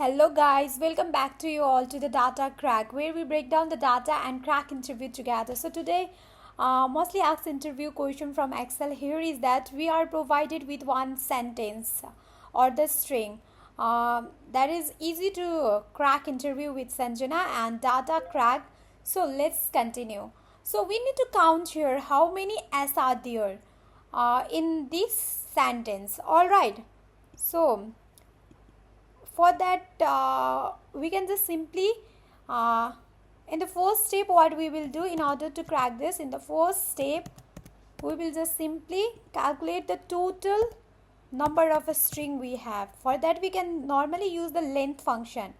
Hello guys, welcome back to you all to the Data Crack, where we break down the data and crack interview together. So today, mostly asked interview question from Excel here is that we are provided with one sentence or the string. That is easy to crack interview with Sanjana and data crack. So let's continue. So we need to count here how many S are there in this sentence. All right. So for that we can just simply uh, in the first step what we will do in order to crack this, in the first step we will just simply calculate the total number of a string we have. For that we can normally use the length function,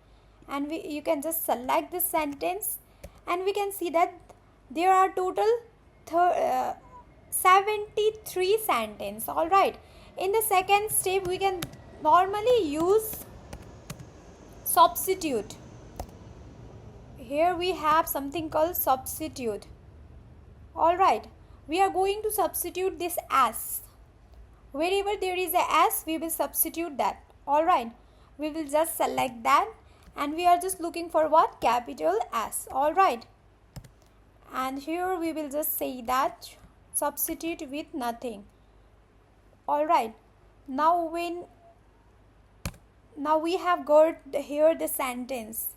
and you can just select this sentence and we can see that there are total 73 sentences. All right, in the second step we can normally use substitute. Here we have something called substitute. All right, we are going to substitute this as. Wherever there is a s, we will substitute that. All right, we will just select that, and we are just looking for what? Capital S. All right, and here we will just say that substitute with nothing. All right, now we have got here the sentence.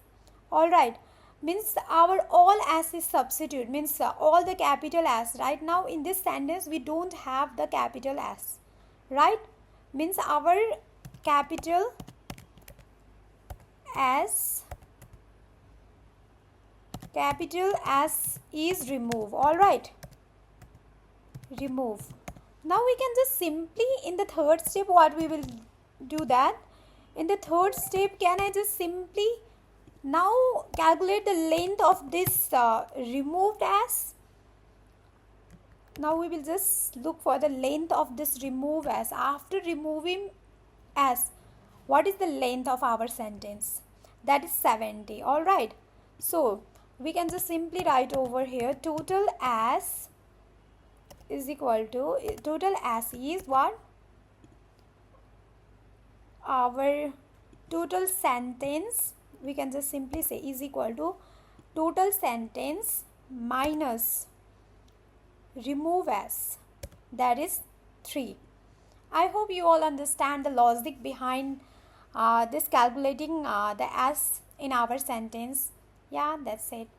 All right, means our all s is substitute, means all the capital S. Right now in this sentence we don't have the capital S, right? Means our capital S is remove. All right, remove. Now we can just simply, in the third step what we will do that, in the third step can I just simply now calculate the length of this removed s. Now we will just look for the length of this remove s. After removing s, what is the length of our sentence? That is 70. All right, so we can just simply write over here total s is equal to, total s is what? Our total sentence, we can just simply say, is equal to total sentence minus remove s, that is 3. I hope you all understand the logic behind this calculating the s in our sentence. Yeah, that's it.